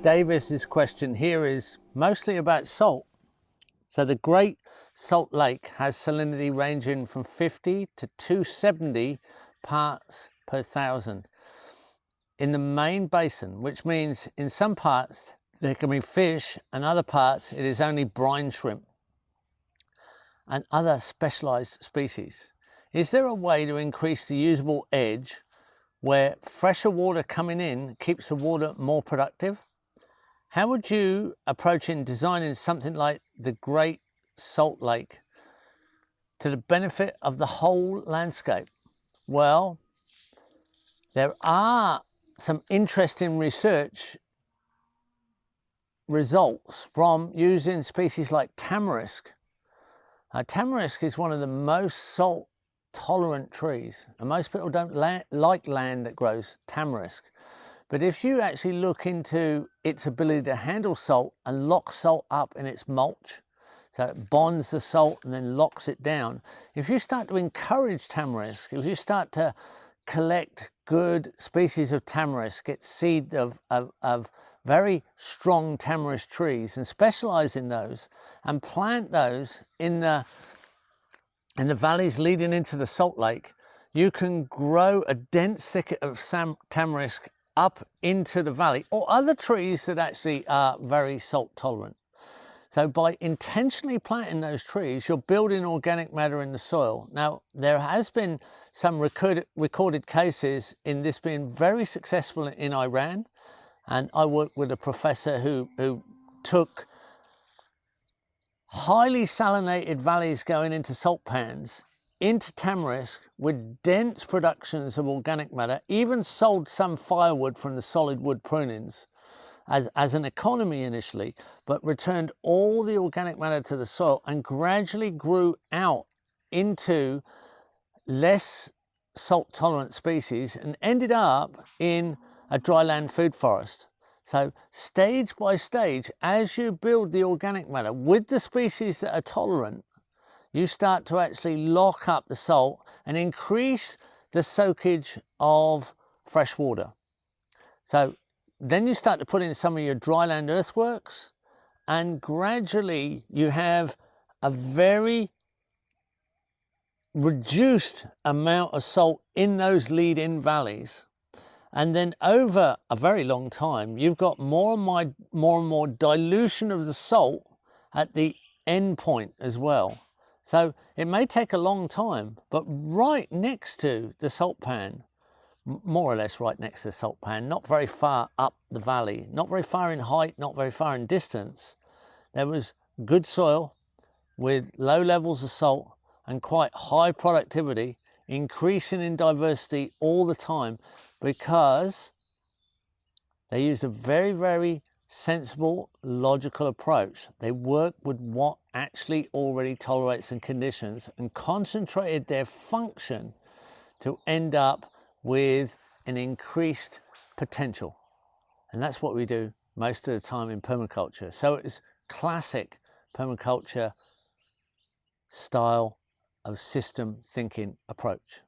Davis's question here is mostly about salt. So the Great Salt Lake has salinity ranging from 50 to 270 parts per thousand in the main basin, which means in some parts there can be fish and other parts it is only brine shrimp and other specialized species. Is there a way to increase the usable edge where fresher water coming in keeps the water more productive? How would you approach in designing something like the Great Salt Lake to the benefit of the whole landscape? Well, there are some interesting research results from using species like tamarisk. Tamarisk is one of the most salt tolerant trees, and most people don't like land that grows tamarisk. But if you actually look into its ability to handle salt and lock salt up in its mulch, so it bonds the salt and then locks it down, if you start to encourage tamarisk, if you start to collect good species of tamarisk, get seed of very strong tamarisk trees and specialize in those and plant those in the valleys leading into the Salt Lake, you can grow a dense thicket of tamarisk up into the valley, or other trees that actually are very salt tolerant. So by intentionally planting those trees, you're building organic matter in the soil. Now, there has been some recorded cases in this being very successful in Iran, and I worked with a professor who took highly salinated valleys going into salt pans into tamarisk with dense productions of organic matter, even sold some firewood from the solid wood prunings as an economy initially, but returned all the organic matter to the soil and gradually grew out into less salt tolerant species and ended up in a dryland food forest. So stage by stage, as you build the organic matter with the species that are tolerant, you start to actually lock up the salt and increase the soakage of fresh water. So then you start to put in some of your dryland earthworks, and gradually you have a very reduced amount of salt in those lead-in valleys. And then over a very long time, you've got more and more dilution of the salt at the end point as well. So it may take a long time, but right next to the salt pan, more or less right next to the salt pan, not very far up the valley, not very far in height, not very far in distance, there was good soil with low levels of salt and quite high productivity, increasing in diversity all the time, because they used a very, very sensible, logical approach. They worked with what actually already tolerates some conditions and concentrated their function to end up with an increased potential. And that's what we do most of the time in permaculture. So it's classic permaculture style of system thinking approach.